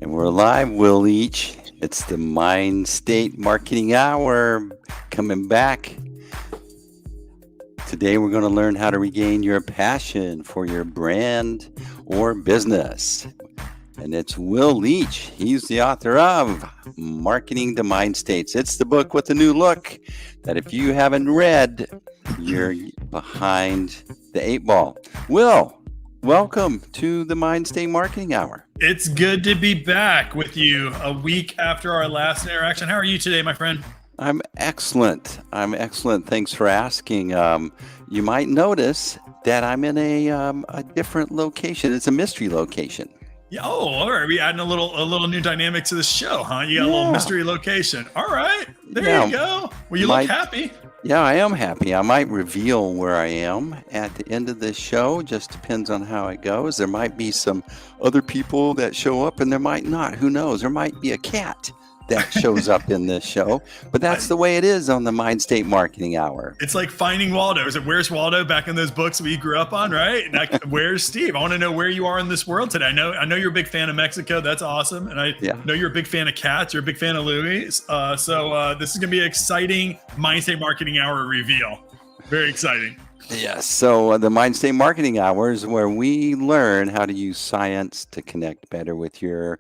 And we're live, Will Each. It's the Mindstate Marketing Hour coming back. Today we're going to learn how to regain your passion for your brand or business. And it's Will Leach. He's the author of Marketing to Mind States. It's the book with the new look that if you haven't read, you're behind the eight ball. Will, welcome to the Mindstate Marketing Hour. It's good to be back with you a week after our last interaction. How are you today, my friend? I'm excellent. Thanks for asking. You might notice that I'm in a different location. It's a mystery location. Yeah. Oh, all right. We adding a little new dynamic to the show, huh? You got a little mystery location. All right. There you go. Well, you look happy. Yeah, I am happy. I might reveal where I am at the end of this show. Just depends on how it goes. There might be some other people that show up and there might not. Who knows? There might be a cat that shows up in this show. But that's the way it is on the Mindstate Marketing Hour. It's like Finding Waldo. Is it Where's Waldo back in those books we grew up on, right? Where's Steve? I want to know where you are in this world today. I know you're a big fan of Mexico. That's awesome. And I know you're a big fan of cats. You're a big fan of Louis. So this is going to be an exciting Mindstate Marketing Hour reveal. Very exciting. Yes. So the Mindstate Marketing Hour is where we learn how to use science to connect better with your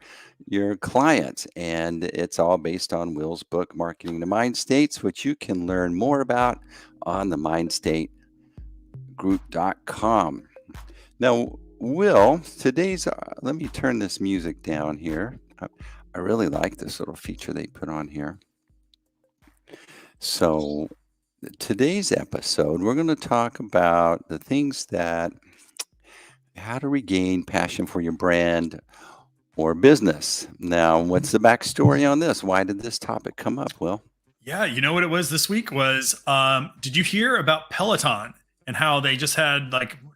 clients. And it's all based on Will's book, Marketing to Mind States, which you can learn more about on the mindstategroup.com. Now, Will, today's, let me turn this music down here. I really like this little feature they put on here. So today's episode, we're going to talk about the things how to regain passion for your brand or business. Now, what's the backstory on this? Why did this topic come up, Will? Yeah, you know what it was this week was, did you hear about Peloton and how they just had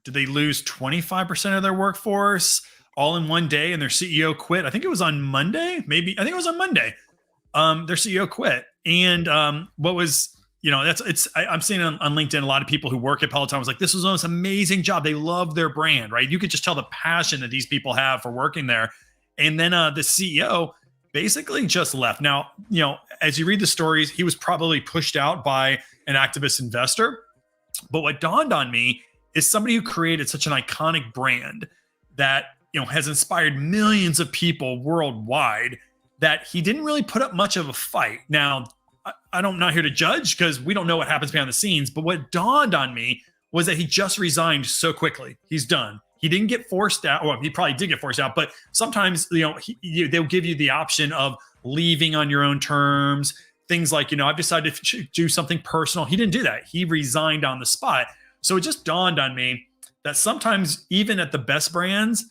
did they lose 25% of their workforce all in one day and their CEO quit? I think it was on Monday, maybe. I think it was on Monday. Their CEO quit. And I'm seeing on LinkedIn, a lot of people who work at Peloton was like, this was the most amazing job. They love their brand, right? You could just tell the passion that these people have for working there. And then the CEO basically just left. Now, as you read the stories, he was probably pushed out by an activist investor. But what dawned on me is somebody who created such an iconic brand that, has inspired millions of people worldwide, that he didn't really put up much of a fight. Now, I'm not here to judge because we don't know what happens behind the scenes. But what dawned on me was that he just resigned so quickly. He's done. He didn't get forced out. Well, he probably did get forced out, but sometimes, they'll give you the option of leaving on your own terms. Things like, I've decided to do something personal. He didn't do that. He resigned on the spot. So it just dawned on me that sometimes even at the best brands,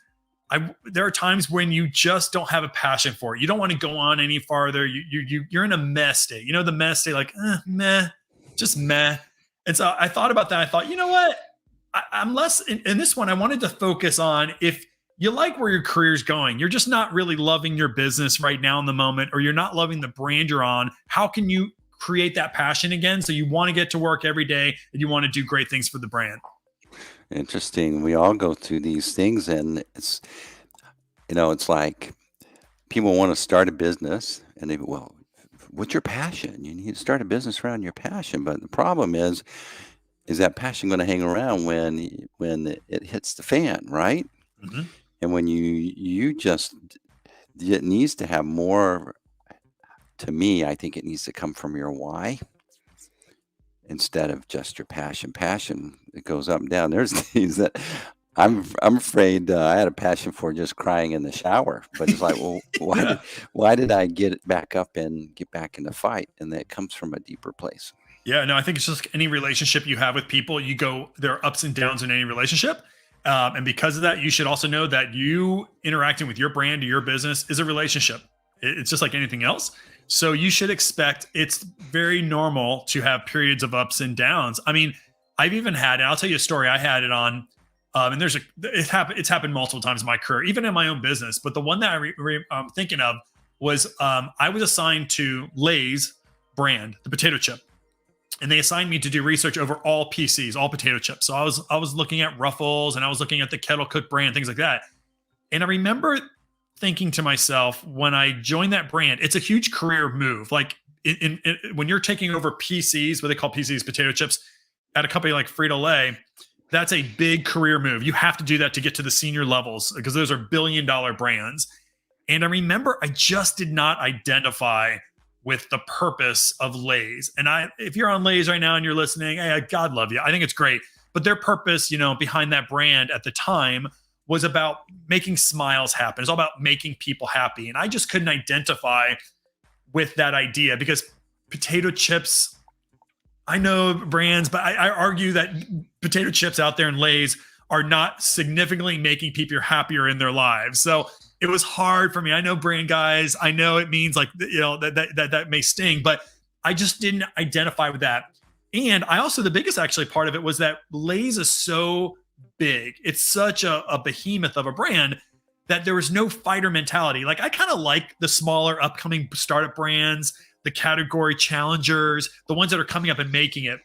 there are times when you just don't have a passion for it. You don't want to go on any farther. You're in a meh state. The meh state, meh, just meh. And so I thought about that. I thought, you know what? I'm less in this one. I wanted to focus on if you like where your career's going, you're just not really loving your business right now in the moment, or you're not loving the brand you're on. How can you create that passion again? So you want to get to work every day and you want to do great things for the brand. Interesting. We all go through these things, and it's like people want to start a business and they, well, what's your passion? You need to start a business around your passion. But the problem is that passion going to hang around when it hits the fan, right? Mm-hmm. And when it needs to have more, to me, I think it needs to come from your why instead of just your passion. Passion, it goes up and down. There's things that I'm afraid I had a passion for just crying in the shower, but it's like, well, why did I get back up and get back in the fight? And that comes from a deeper place. Yeah, no, I think it's just any relationship you have with people, there are ups and downs in any relationship. And because of that, you should also know that you interacting with your brand or your business is a relationship. It's just like anything else. So you should expect it's very normal to have periods of ups and downs. I mean, I've even had, and I'll tell you a story. I had it on, and it's happened multiple times in my career, even in my own business. But the one that I'm thinking of was I was assigned to Lay's brand, the potato chip. And they assigned me to do research over all PCs, all potato chips. So I was looking at Ruffles and I was looking at the Kettle Cook brand, things like that. And I remember thinking to myself, when I joined that brand, it's a huge career move. Like when you're taking over PCs, what they call PCs, potato chips, at a company like Frito-Lay, that's a big career move. You have to do that to get to the senior levels because those are billion-dollar brands. And I remember I just did not identify with the purpose of Lay's. And if you're on Lay's right now and you're listening, hey, God love you. I think it's great. But their purpose, behind that brand at the time was about making smiles happen. It's all about making people happy. And I just couldn't identify with that idea because potato chips, I know brands, but I argue that potato chips out there in Lay's are not significantly making people happier in their lives. So it was hard for me. I know brand guys. I know it means like, that may sting, but I just didn't identify with that. And I also, the biggest actually part of it was that Lay's is so big. It's such a behemoth of a brand that there was no fighter mentality. Like I kind of like the smaller upcoming startup brands, the category challengers, the ones that are coming up and making it.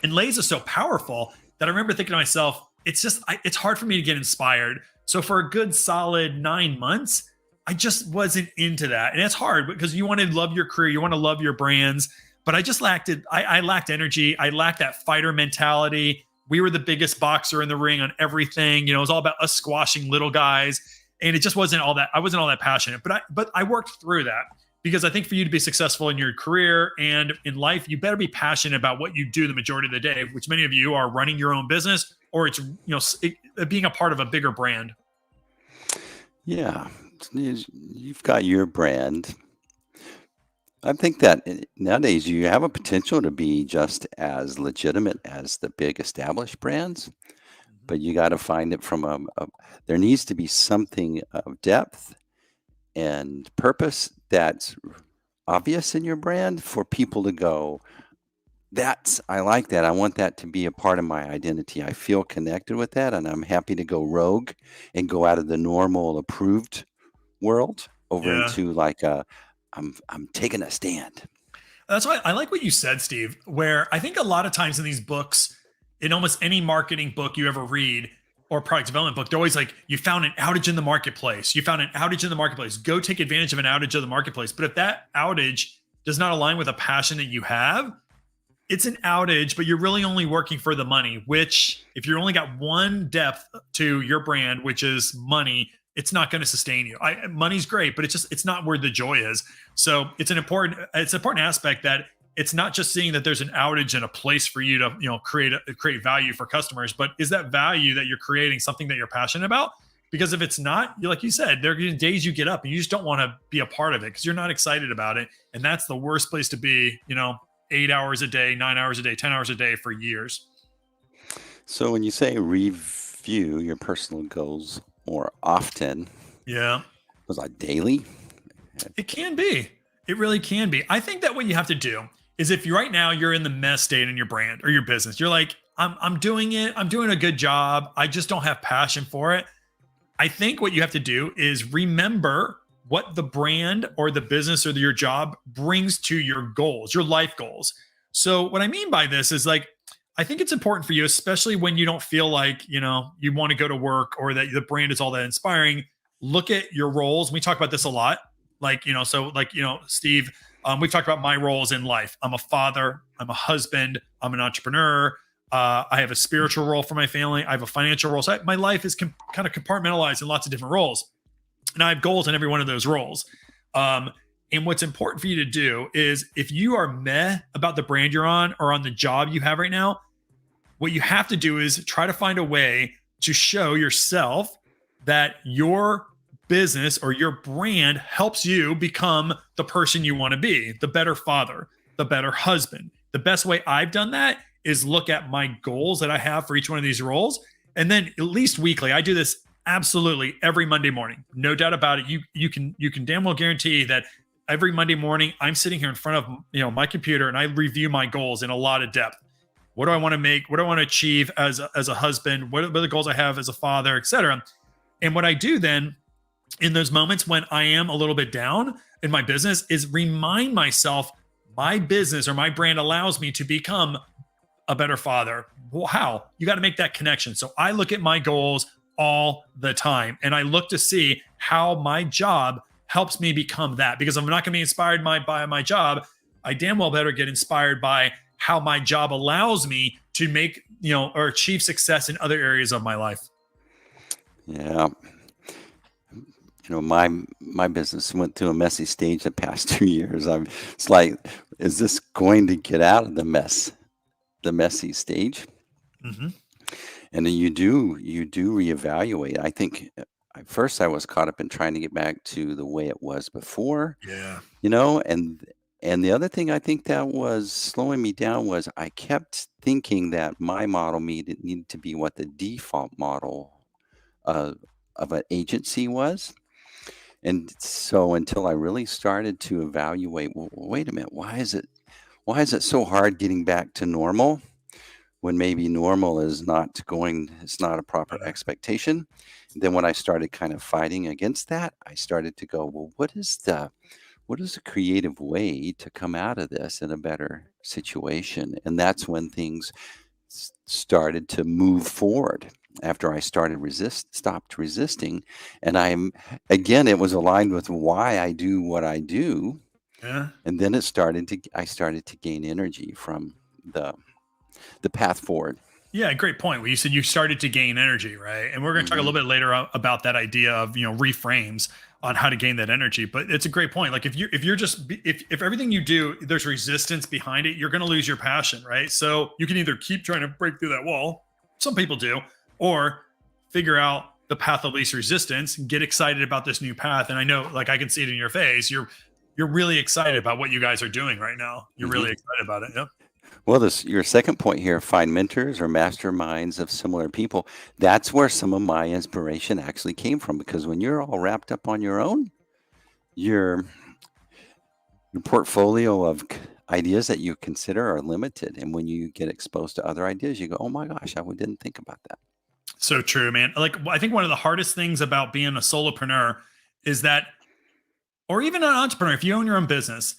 And Lay's is so powerful that I remember thinking to myself, it's hard for me to get inspired. So for a good solid 9 months, I just wasn't into that. And it's hard because you want to love your career, you want to love your brands, but I just lacked it. I lacked energy. I lacked that fighter mentality. We were the biggest boxer in the ring on everything. It was all about us squashing little guys. And it just wasn't all that. I wasn't all that passionate, but I worked through that because I think for you to be successful in your career and in life, you better be passionate about what you do the majority of the day, which many of you are running your own business or it's, being a part of a bigger brand. Yeah, you've got your brand. I think that nowadays you have a potential to be just as legitimate as the big established brands, but you got to find it from there needs to be something of depth and purpose that's obvious in your brand for people to go, I like that. I want that to be a part of my identity. I feel connected with that, and I'm happy to go rogue and go out of the normal approved world over into like I'm taking a stand. That's why I like what you said, Steve, where I think a lot of times in these books, in almost any marketing book you ever read or product development book, they're always like, you found an outage in the marketplace. You found an outage in the marketplace. Go take advantage of an outage of the marketplace. But if that outage does not align with a passion that you have, it's an outage, but you're really only working for the money, which if you're only got one depth to your brand, which is money, it's not going to sustain you. Money's great, but it's not where the joy is. So it's an important aspect that it's not just seeing that there's an outage and a place for you to, create value for customers, but is that value that you're creating something that you're passionate about? Because if it's not, like you said, there are days you get up and you just don't want to be a part of it because you're not excited about it. And that's the worst place to be, 8 hours a day, 9 hours a day, 10 hours a day for years. So when you say review your personal goals more often, was that daily? It can be. It really can be. I think that what you have to do is if right now you're in the mess state in your brand or your business, you're like, I'm doing it. I'm doing a good job. I just don't have passion for it. I think what you have to do is remember what the brand or the business or your job brings to your goals, your life goals. So what I mean by this is like, I think it's important for you, especially when you don't feel like, you want to go to work or that the brand is all that inspiring. Look at your roles. We talk about this a lot. Steve, we've talked about my roles in life. I'm a father. I'm a husband. I'm an entrepreneur. I have a spiritual role for my family. I have a financial role. So my life is kind of compartmentalized in lots of different roles. And I have goals in every one of those roles. And what's important for you to do is if you are meh about the brand you're on or on the job you have right now, what you have to do is try to find a way to show yourself that your business or your brand helps you become the person you want to be, the better father, the better husband. The best way I've done that is look at my goals that I have for each one of these roles. And then at least weekly, I do this absolutely every Monday morning. No doubt about it. You can damn well guarantee that every Monday morning, I'm sitting here in front of my computer and I review my goals in a lot of depth. What do I want to make? What do I want to achieve as a husband? What are the goals I have as a father, et cetera? And what I do then in those moments when I am a little bit down in my business is remind myself my business or my brand allows me to become a better father. Well, how? You got to make that connection. So I look at my goals all the time. And I look to see how my job helps me become that, because I'm not going to be inspired by my job. I damn well better get inspired by how my job allows me to make, or achieve success in other areas of my life. Yeah. My business went through a messy stage the past 2 years. It's like, is this going to get out of the messy stage? Mm-hmm. And then you do reevaluate. I think at first I was caught up in trying to get back to the way it was before, Yeah. and the other thing I think that was slowing me down was I kept thinking that my model needed to be what the default model of an agency was. And so until I really started to evaluate, well, wait a minute, why is it so hard getting back to normal when maybe normal is it's not a proper expectation? Then when I started kind of fighting against that, I started to go, well, what is the creative way to come out of this in a better situation? And that's when things started to move forward after I stopped resisting. And again, it was aligned with why I do what I do. Yeah. And then I started to gain energy from the path forward. Yeah, great point. Well, you said you started to gain energy, right? And we're going to talk a little bit later about that idea of, reframes on how to gain that energy. But it's a great point. Like if everything you do, there's resistance behind it, you're going to lose your passion, right? So you can either keep trying to break through that wall, some people do, or figure out the path of least resistance, get excited about this new path. And I know, like, I can see it in your face. You're really excited about what you guys are doing right now. You're really excited about it. Yep. Well, your second point here, find mentors or masterminds of similar people. That's where some of my inspiration actually came from, because when you're all wrapped up on your own, your portfolio of ideas that you consider are limited. And when you get exposed to other ideas, you go, oh my gosh, I didn't think about that. So true, man. Like, I think one of the hardest things about being a solopreneur is that, or even an entrepreneur, if you own your own business,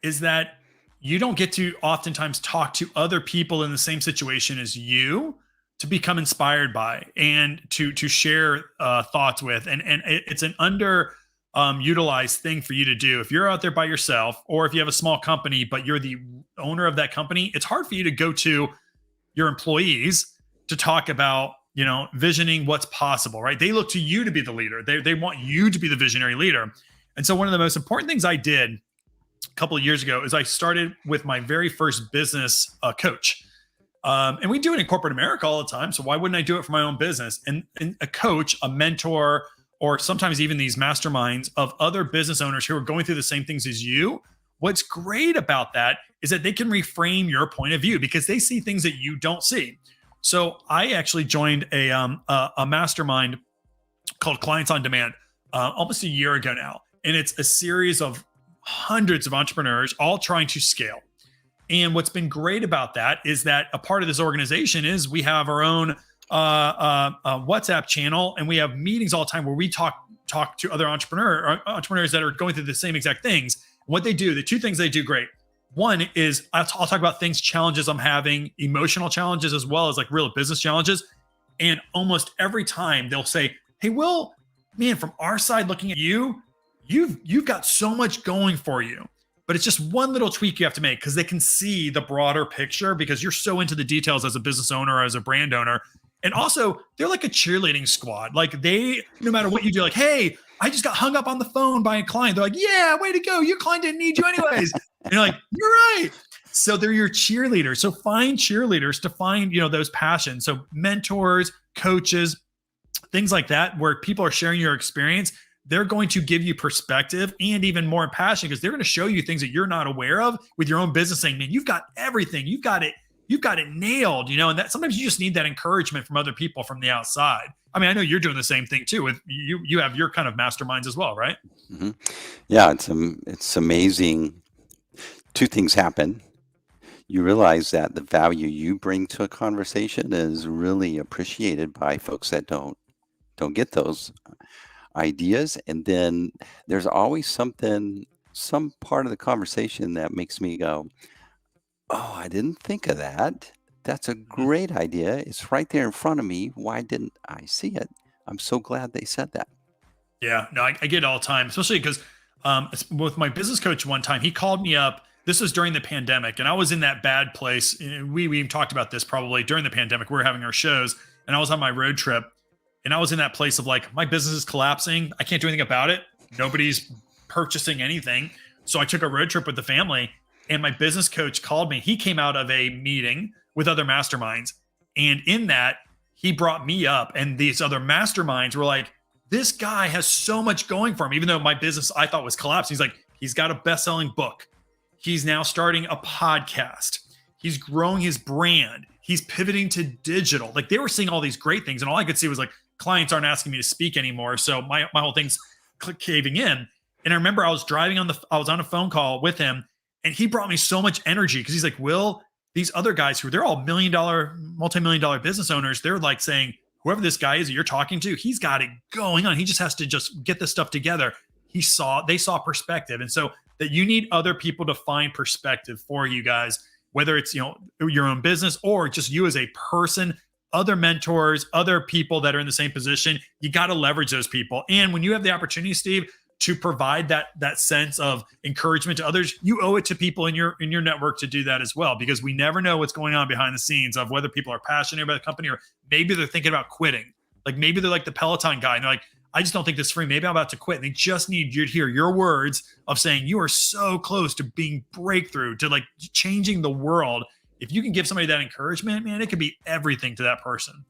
is that you don't get to oftentimes talk to other people in the same situation as you to become inspired by and to share thoughts with. And it's an utilized thing for you to do. If you're out there by yourself, or if you have a small company, but you're the owner of that company, it's hard for you to go to your employees to talk about, visioning what's possible, right? They look to you to be the leader. They want you to be the visionary leader. And so one of the most important things I did a couple of years ago is I started with my very first business coach. And we do it in corporate America all the time. So why wouldn't I do it for my own business? And a coach, a mentor, or sometimes even these masterminds of other business owners who are going through the same things as you. What's great about that is that they can reframe your point of view because they see things that you don't see. So I actually joined a mastermind called Clients on Demand almost a year ago now. And it's a series of hundreds of entrepreneurs all trying to scale. And what's been great about that is that a part of this organization is we have our own WhatsApp channel, and we have meetings all the time where we talk to other entrepreneurs that are going through the same exact things. What they do, the two things they do great. One is I'll talk about challenges I'm having, emotional challenges, as well as like real business challenges. And almost every time they'll say, hey, Will, man, from our side looking at you, you've got so much going for you, but it's just one little tweak you have to make because they can see the broader picture because you're so into the details as a business owner or as a brand owner. And also they're like a cheerleading squad. Like no matter what you do, like, hey, I just got hung up on the phone by a client. They're like, yeah, way to go. Your client didn't need you anyways. And you're like, you're right. So they're your cheerleaders. So find cheerleaders to find, those passions. So mentors, coaches, things like that, where people are sharing your experience. They're going to give you perspective and even more passion because they're going to show you things that you're not aware of with your own business, saying, man, you've got everything. You've got it nailed, and that sometimes you just need that encouragement from other people from the outside. I mean, I know you're doing the same thing too with you have your kind of masterminds as well, right? Mm-hmm. Yeah. It's amazing. Two things happen. You realize that the value you bring to a conversation is really appreciated by folks that don't get those ideas. And then there's always some part of the conversation that makes me go, oh, I didn't think of that. That's a great idea. It's right there in front of me. Why didn't I see it? I'm so glad they said that. Yeah, no, I get it all the time, especially because with my business coach one time, he called me up. This was during the pandemic, and I was in that bad place. We even talked about this probably during the pandemic. We were having our shows, and I was on my road trip, and I was in that place of like, my business is collapsing. I can't do anything about it. Nobody's purchasing anything. So I took a road trip with the family, and my business coach called me. He came out of a meeting with other masterminds, and in that, he brought me up, and these other masterminds were like, this guy has so much going for him, even though my business I thought was collapsing. He's like, he's got a best-selling book. He's now starting a podcast. He's growing his brand. He's pivoting to digital. Like, they were seeing all these great things, and all I could see was like, clients aren't asking me to speak anymore. So my whole thing's caving in. And I remember I was on a phone call with him, and he brought me so much energy because he's like, Will, these other guys they're all multi-million-dollar business owners, they're like saying, whoever this guy is that you're talking to, he's got it going on. He just has to just get this stuff together. They saw perspective. And so that you need other people to find perspective for you guys, whether it's, your own business or just you as a person, other mentors, other people that are in the same position. You got to leverage those people. And when you have the opportunity, Steve, to provide that sense of encouragement to others, you owe it to people in your network to do that as well, because we never know what's going on behind the scenes of whether people are passionate about the company or maybe they're thinking about quitting. Like, maybe they're like the Peloton guy and they're like, I just don't think this is free. Maybe I'm about to quit. And they just need you to hear your words of saying you are so close to being breakthrough, to like changing the world. If you can give somebody that encouragement, man, it could be everything to that person.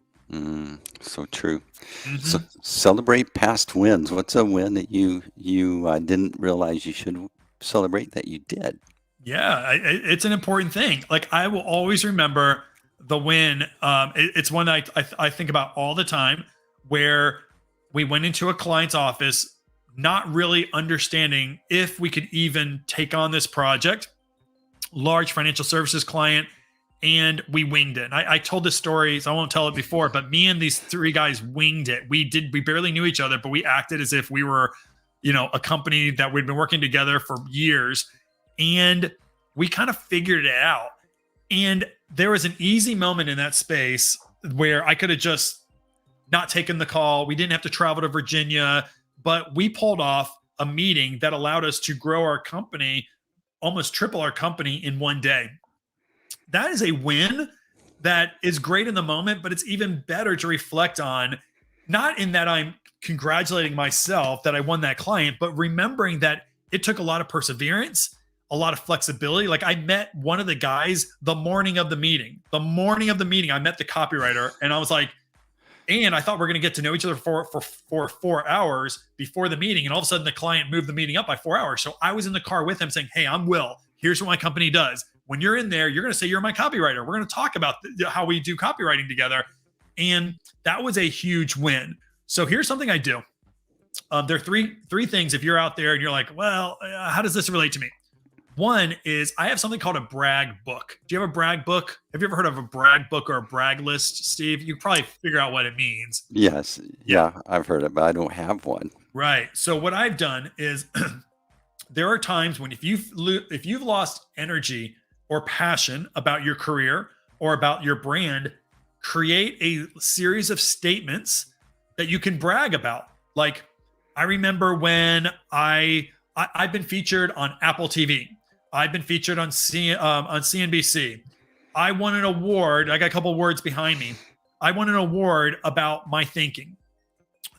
So true. Mm-hmm. So celebrate past wins. What's a win that you didn't realize you should celebrate that you did? Yeah, it's an important thing. Like, I will always remember the win. It's one I think about all the time, where we went into a client's office, not really understanding if we could even take on this project, large financial services client, and we winged it. I told this story, so I won't tell it before, but me and these three guys winged it. We barely knew each other, but we acted as if we were, a company that we'd been working together for years, and we kind of figured it out. And there was an easy moment in that space where I could have just not taken the call. We didn't have to travel to Virginia, but we pulled off a meeting that allowed us to grow our company, almost triple our company in one day. That is a win that is great in the moment, but it's even better to reflect on, not in that I'm congratulating myself that I won that client, but remembering that it took a lot of perseverance, a lot of flexibility. Like, I met one of the guys the morning of the meeting. I met the copywriter, and I was like, and I thought we are going to get to know each other for 4 hours before the meeting. And all of a sudden the client moved the meeting up by 4 hours. So I was in the car with him saying, hey, I'm Will. Here's what my company does. When you're in there, you're going to say you're my copywriter. We're going to talk about how we do copywriting together. And that was a huge win. So here's something I do. There are three things. If you're out there and you're like, well, how does this relate to me? One is I have something called a brag book. Do you have a brag book? Have you ever heard of a brag book or a brag list, Steve? You probably figure out what it means. Yes. Yeah, I've heard it, but I don't have one. Right. So what I've done is there are times when if you've lost energy or passion about your career or about your brand, create a series of statements that you can brag about. Like, I remember when I've been featured on Apple TV. I've been featured on CNBC. I won an award. I got a couple of words behind me. I won an award about my thinking.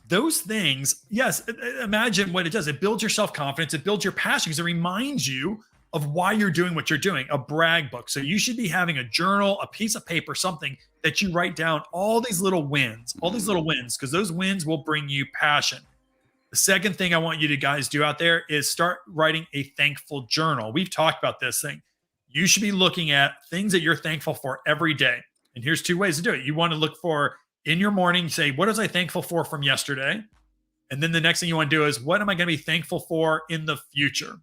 Those things, yes, imagine what it does. It builds your self-confidence. It builds your passion because it reminds you of why you're doing what you're doing, a brag book. So you should be having a journal, a piece of paper, something that you write down all these little wins, because those wins will bring you passion. The second thing I want you to guys do out there is start writing a thankful journal. We've talked about this thing. You should be looking at things that you're thankful for every day. And here's two ways to do it. You want to look for in your morning, say, what was I thankful for from yesterday? And then the next thing you want to do is, what am I going to be thankful for in the future?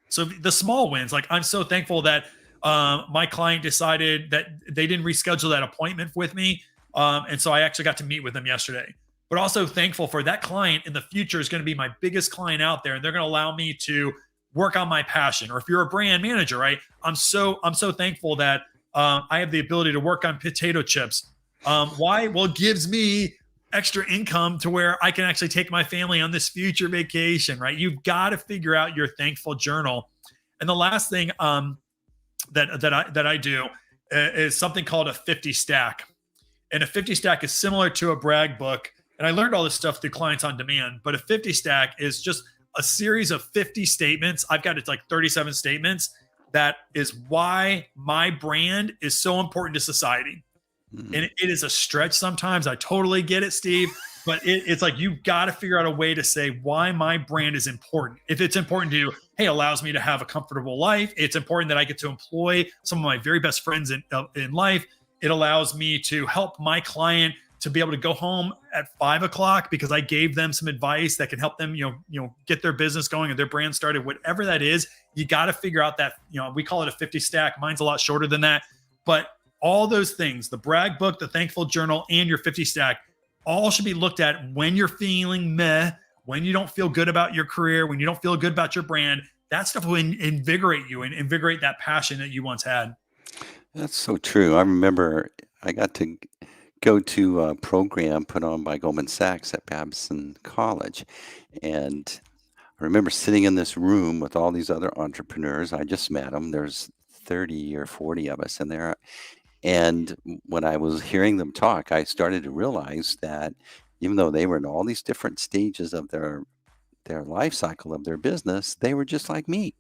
So the small wins, like, I'm so thankful that my client decided that they didn't reschedule that appointment with me. And so I actually got to meet with them yesterday. But also thankful for that client in the future is going to be my biggest client out there. And they're going to allow me to work on my passion. Or if you're a brand manager, right? I'm so thankful that I have the ability to work on potato chips. Why? Well, it gives me extra income to where I can actually take my family on this future vacation, right? You've got to figure out your thankful journal. And the last thing that I do is something called a 50 stack. And a 50 stack is similar to a brag book. And I learned all this stuff through Clients on Demand, but a 50 stack is just a series of 50 statements. I've got it's like 37 statements. That is why my brand is so important to society. And it is a stretch sometimes. I totally get it, Steve. But it's like you've got to figure out a way to say why my brand is important. If it's important to you, hey, allows me to have a comfortable life. It's important that I get to employ some of my very best friends in life. It allows me to help my client to be able to go home at 5 o'clock because I gave them some advice that can help them, get their business going or their brand started. Whatever that is, you got to figure out that, we call it a 50 stack. Mine's a lot shorter than that, but all those things, the brag book, the thankful journal, and your 50 stack, all should be looked at when you're feeling meh, when you don't feel good about your career, when you don't feel good about your brand. That stuff will invigorate you and invigorate that passion that you once had. That's so true. I remember I got to go to a program put on by Goldman Sachs at Babson College. And I remember sitting in this room with all these other entrepreneurs. I just met them. There's 30 or 40 of us in there. And when I was hearing them talk, I started to realize that even though they were in all these different stages of their life cycle of their business, they were just like me.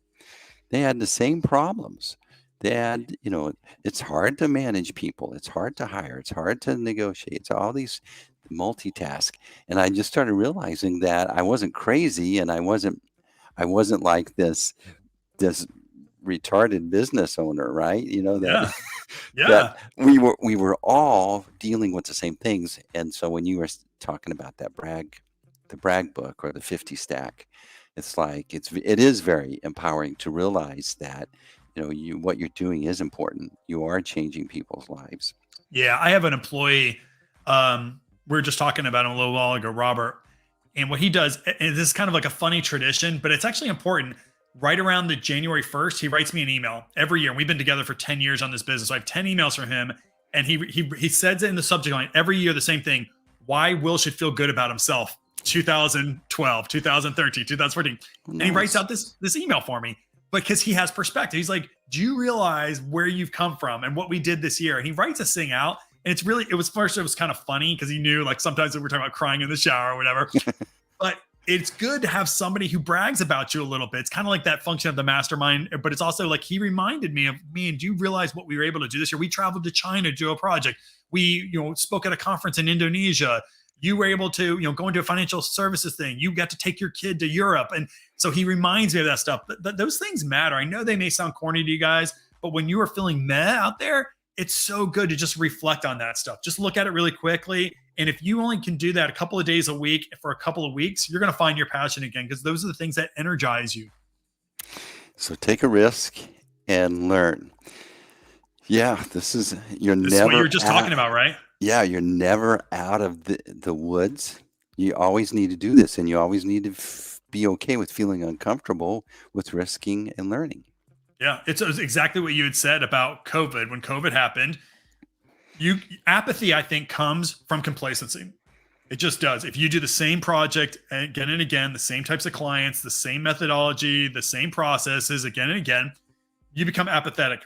They had the same problems. They had, it's hard to manage people. It's hard to hire. It's hard to negotiate. It's all these multitask. And I just started realizing that I wasn't crazy and I wasn't like this retarded business owner, right? That Yeah. that we were all dealing with the same things. And so when you were talking about the brag book or the 50 stack, it's like it is very empowering to realize that what you're doing is important. You are changing people's lives. Yeah, I have an employee. We were just talking about him a little while ago, Robert, and what he does. And this is kind of like a funny tradition, but it's actually important. Right around the January 1st, he writes me an email every year. And we've been together for 10 years on this business. So I have 10 emails from him. And he says it in the subject line every year, the same thing. Why Will should feel good about himself. 2012, 2013, 2014. Nice. And he writes out this email for me because he has perspective. He's like, do you realize where you've come from and what we did this year? And he writes this thing out. And it was kind of funny because he knew like sometimes we're talking about crying in the shower or whatever. But it's good to have somebody who brags about you a little bit. It's kind of like that function of the mastermind, but it's also like he reminded me of, man, do you realize what we were able to do this year? We traveled to China to do a project. We, spoke at a conference in Indonesia. You were able to, go into a financial services thing. You got to take your kid to Europe. And so he reminds me of that stuff. But those things matter. I know they may sound corny to you guys, but when you are feeling meh out there, it's so good to just reflect on that stuff. Just look at it really quickly. And if you only can do that a couple of days a week for a couple of weeks, you're going to find your passion again because those are the things that energize you. So take a risk and learn. Yeah, this is what you were just talking about, right? Yeah, you're never out of the woods. You always need to do this, and you always need to be okay with feeling uncomfortable with risking and learning. Yeah, it's exactly what you had said about COVID. When COVID happened, apathy, I think, comes from complacency. It just does. If you do the same project again and again, the same types of clients, the same methodology, the same processes again and again, you become apathetic.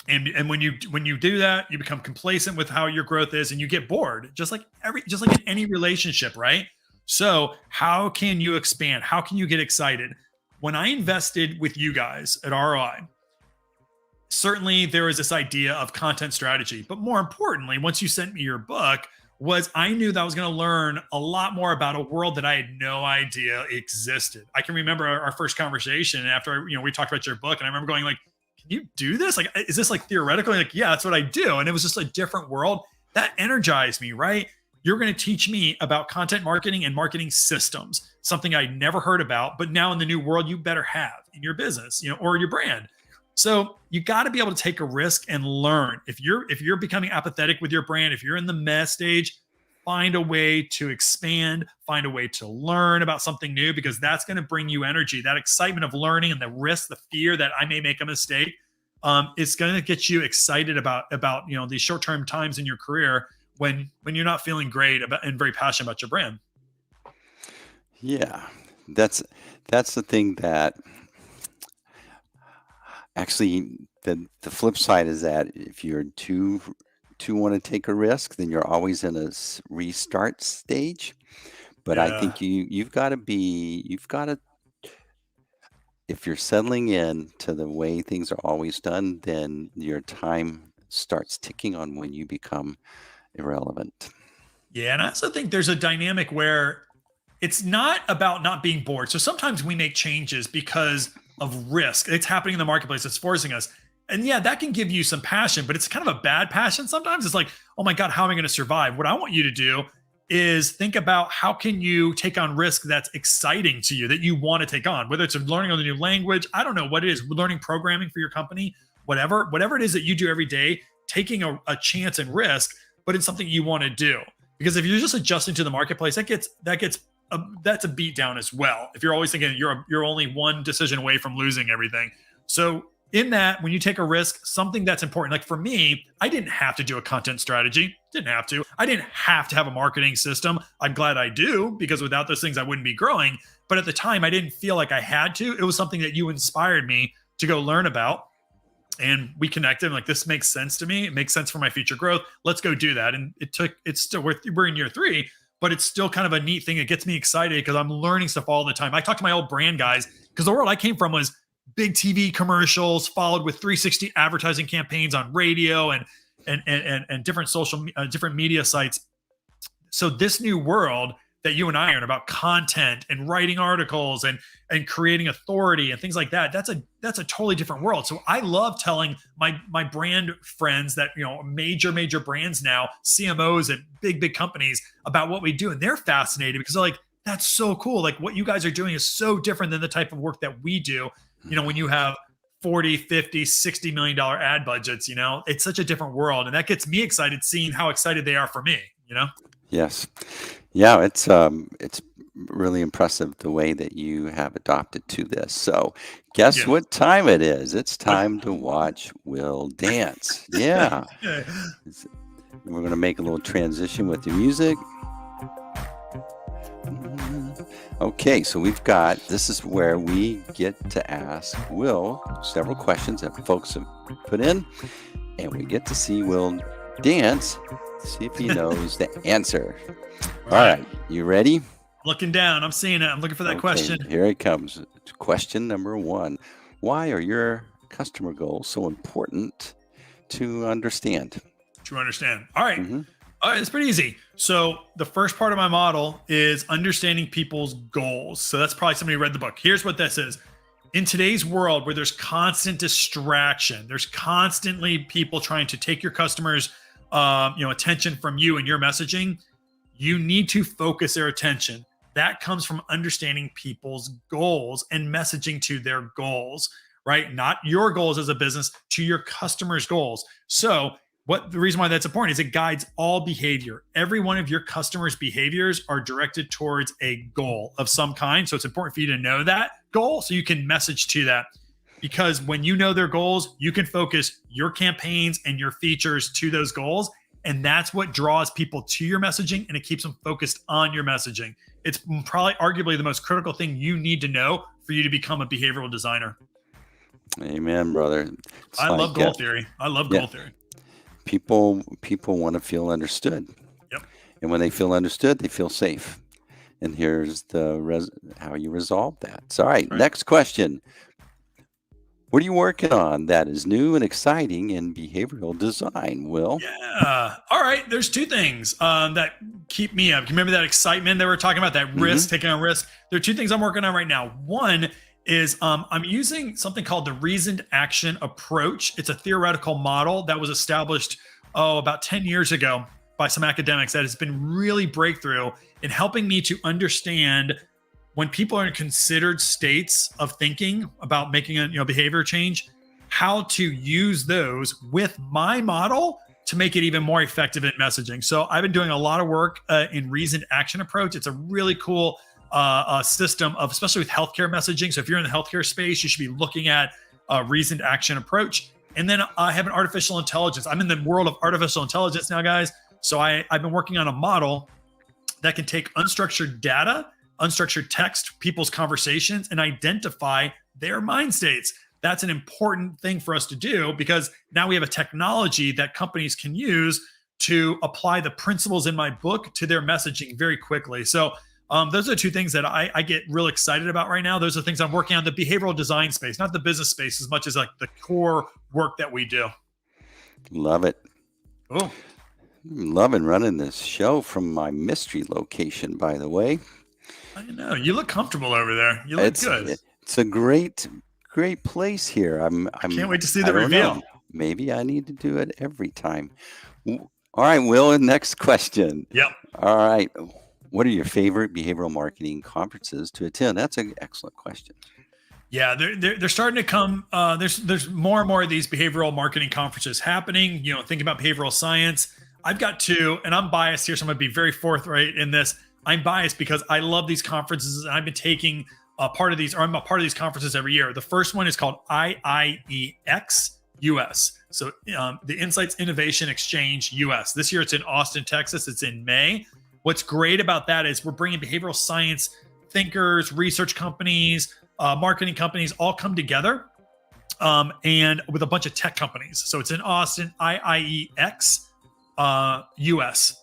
And when you do that, you become complacent with how your growth is, and you get bored, just like in any relationship, right? So how can you expand? How can you get excited? When I invested with you guys at ROI, certainly there was this idea of content strategy, but more importantly, once you sent me your book, I knew that I was going to learn a lot more about a world that I had no idea existed. I can remember our first conversation after we talked about your book, and I remember going like, "Can you do this? Like, is this like theoretical?" Like, yeah, that's what I do. And it was just a different world that energized me, right? You're going to teach me about content marketing and marketing systems, something I never heard about, but now in the new world, you better have in your business, or your brand. So you got to be able to take a risk and learn. If you're becoming apathetic with your brand, if you're in the mess stage, find a way to expand, find a way to learn about something new, because that's going to bring you energy. That excitement of learning and the risk, the fear that I may make a mistake, it's going to get you excited about these short-term times in your career when you're not feeling great about and very passionate about your brand. Yeah, that's the thing that actually the flip side is that if you're too want to take a risk, then you're always in a restart stage. But I Yeah. think you've got to if you're settling in to the way things are always done, then your time starts ticking on when you become irrelevant. Yeah. And I also think there's a dynamic where it's not about not being bored. So sometimes we make changes because of risk. It's happening in the marketplace. It's forcing us. And yeah, that can give you some passion, but it's kind of a bad passion. Sometimes it's like, oh my God, how am I going to survive? What I want you to do is think about how can you take on risk that's exciting to you, that you want to take on, whether it's learning a new language. I don't know what it is, learning programming for your company, whatever it is that you do every day, taking a chance and risk, but it's something you want to do. Because if you're just adjusting to the marketplace, that's a beat down as well. If you're always thinking you're only one decision away from losing everything. So in that, when you take a risk, something that's important, like for me, I didn't have to do a content strategy. Didn't have to. I didn't have to have a marketing system. I'm glad I do, because without those things, I wouldn't be growing. But at the time, I didn't feel like I had to. It was something that you inspired me to go learn about. And we connected. Like, this makes sense to me. It makes sense for my future growth. Let's go do that. And it's still, we're in year 3, but it's still kind of a neat thing. It gets me excited because I'm learning stuff all the time. I talk to my old brand guys because the world I came from was big TV commercials followed with 360 advertising campaigns on radio and different different media sites. So this new world that you and I are in about content and writing articles and creating authority and things like that, that's a totally different world. So I love telling my brand friends that, major brands now, CMOs at big companies, about what we do. And they're fascinated because they're like, that's so cool. Like, what you guys are doing is so different than the type of work that we do. When you have 40, 50, $60 million ad budgets, it's such a different world. And that gets me excited seeing how excited they are for me, Yes. Yeah, it's really impressive the way that you have adopted to this. So guess Yeah. what time it is? It's time to watch Will dance. Yeah. We're going to make a little transition with the music. Okay, so this is where we get to ask Will several questions that folks have put in, and we get to see Will dance, see if he knows the answer. All right, you ready? Looking down, I'm seeing it. I'm looking for that question. Here it comes. Question number 1. Why are your customer goals so important to understand? All right. Mm-hmm. All right, it's pretty easy. So the first part of my model is understanding people's goals. So that's probably somebody who read the book. Here's what this is. In today's world where there's constant distraction, there's constantly people trying to take your customers' attention from you and your messaging, you need to focus their attention. That comes from understanding people's goals and messaging to their goals, right? Not your goals as a business, to your customers' goals. So the reason why that's important is it guides all behavior. Every one of your customers' behaviors are directed towards a goal of some kind. So it's important for you to know that goal so you can message to that. Because when you know their goals, you can focus your campaigns and your features to those goals. And that's what draws people to your messaging, and it keeps them focused on your messaging. It's probably arguably the most critical thing you need to know for you to become a behavioral designer. Amen, brother. I love goal theory. Goal theory. People want to feel understood. Yep. And when they feel understood, they feel safe. And here's how you resolve that. So, all right, next question. What are you working on that is new and exciting in behavioral design, Will? Yeah. All right. There's 2 things that keep me up. You remember that excitement that we're talking about, that risk, taking on risk? There are 2 things I'm working on right now. One is I'm using something called the reasoned action approach. It's a theoretical model that was established, about 10 years ago by some academics that has been really breakthrough in helping me to understand when people are in considered states of thinking about making a behavior change, how to use those with my model to make it even more effective in messaging. So I've been doing a lot of work in reasoned action approach. It's a really cool system of, especially with healthcare messaging. So if you're in the healthcare space, you should be looking at a reasoned action approach. And then I have an artificial intelligence. I'm in the world of artificial intelligence now, guys. So I've been working on a model that can take unstructured data, unstructured text, people's conversations, and identify their mind states. That's an important thing for us to do because now we have a technology that companies can use to apply the principles in my book to their messaging very quickly. So those are two things that I get real excited about right now. Those are things I'm working on, the behavioral design space, not the business space as much as like the core work that we do. Love it. Oh, Loving running this show from my mystery location, by the way. I know. You look comfortable over there. You look good. It's a great place here. I can't wait to see the reveal. Maybe I need to do it every time. All right, Will, next question. Yep. All right. What are your favorite behavioral marketing conferences to attend? That's an excellent question. Yeah, they're starting to come. There's more and more of these behavioral marketing conferences happening. Think about behavioral science. I've got two, and I'm biased here, so I'm going to be very forthright in this. I'm biased because I love these conferences, and I've been taking I'm a part of these conferences every year. The first one is called IIEX US. So the Insights Innovation Exchange US. This year it's in Austin, Texas. It's in May. What's great about that is we're bringing behavioral science thinkers, research companies, marketing companies all come together and with a bunch of tech companies. So it's in Austin, IIEX US.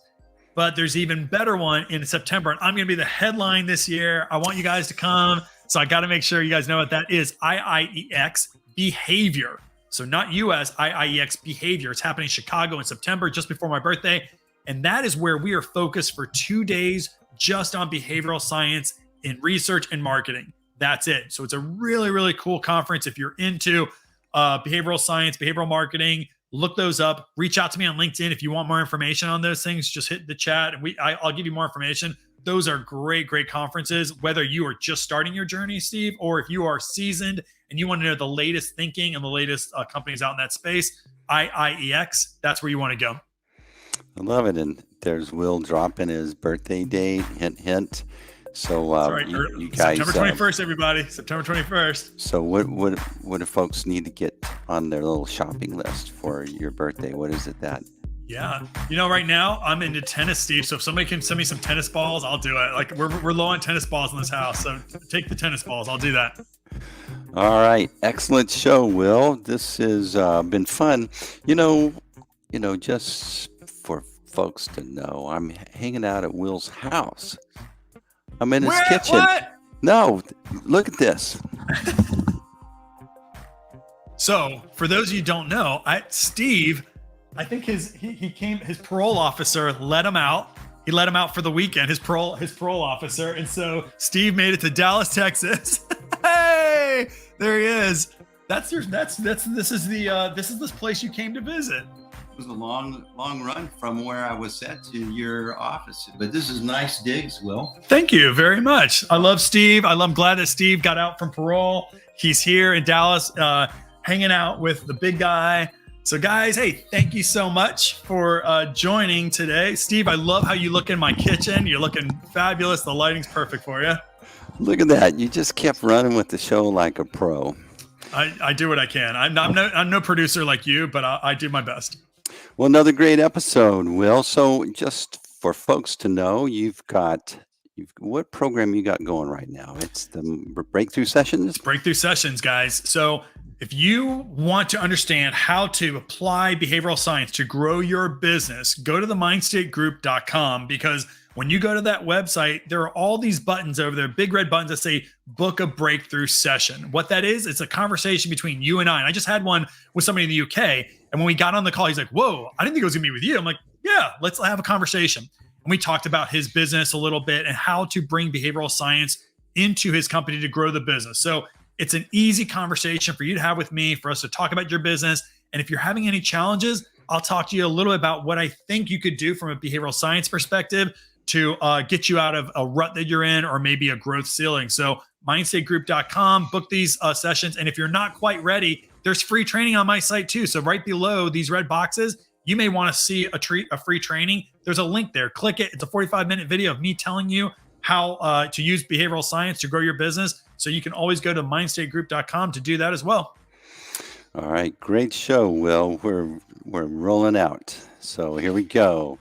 But there's even better one in September, and I'm going to be the headline this year. I want you guys to come. So I got to make sure you guys know what that is. IIEX Behavior. So not US, IIEX Behavior. It's happening in Chicago in September, just before my birthday. And that is where we are focused for 2 days just on behavioral science in research and marketing. That's it. So it's a really, really cool conference. If you're into behavioral science, behavioral marketing, look those up. Reach out to me on LinkedIn if you want more information on those things. Just hit the chat and I'll give you more information. Those are great, great conferences, whether you are just starting your journey, Steve, or if you are seasoned and you want to know the latest thinking and the latest companies out in that space. IIEX, that's where you want to go. I love it. And there's Will dropping his birthday date, hint, hint. So you guys, September 21st, everybody. September 21st. So what do folks need to get on their little shopping list for your birthday? What is it that? Yeah, right now I'm into tennis, Steve. So if somebody can send me some tennis balls, I'll do it. Like we're low on tennis balls in this house, so take the tennis balls. I'll do that. All right, excellent show, Will. This has been fun. Just for folks to know, I'm hanging out at Will's house. I'm in his kitchen. What? No, look at this. So, for those of you who don't know, Steve, I think his parole officer let him out. He let him out for the weekend. His parole officer, and so Steve made it to Dallas, Texas. Hey, there he is. This is this place you came to visit. It was a long run from where I was set to your office, but this is nice digs, Will. Thank you very much. I love Steve. I'm glad that Steve got out from parole. He's here in Dallas, hanging out with the big guy. So guys, hey, thank you so much for joining today. Steve, I love how you look in my kitchen. You're looking fabulous. The lighting's perfect for you. Look at that. You just kept running with the show like a pro. I do what I can. I'm no producer like you, but I do my best. Well, another great episode, Will. So just for folks to know, what program you got going right now? It's the Breakthrough Sessions? Breakthrough Sessions, guys. So if you want to understand how to apply behavioral science to grow your business, go to the mindstategroup.com, because when you go to that website, there are all these buttons over there, big red buttons that say book a breakthrough session. What that is, it's a conversation between you and I. And I just had one with somebody in the UK. And when we got on the call, he's like, whoa, I didn't think it was gonna be with you. I'm like, yeah, let's have a conversation. And we talked about his business a little bit and how to bring behavioral science into his company to grow the business. So it's an easy conversation for you to have with me, for us to talk about your business. And if you're having any challenges, I'll talk to you a little bit about what I think you could do from a behavioral science perspective to get you out of a rut that you're in, or maybe a growth ceiling. So mindstategroup.com, book these sessions. And if you're not quite ready, there's free training on my site too. So right below these red boxes, you may want to see a free training. There's a link there. Click it. It's a 45-minute video of me telling you how to use behavioral science to grow your business. So you can always go to mindstategroup.com to do that as well. All right. Great show, Will. We're rolling out. So here we go.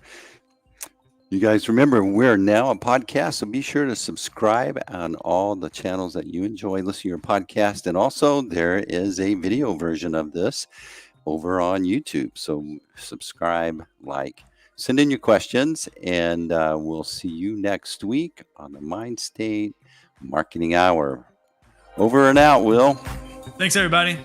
You guys remember, we're now a podcast, so be sure to subscribe on all the channels that you enjoy listening to your podcast. And also, there is a video version of this over on YouTube. So subscribe, like, send in your questions, and we'll see you next week on the Mindstate Marketing Hour. Over and out, Will. Thanks, everybody.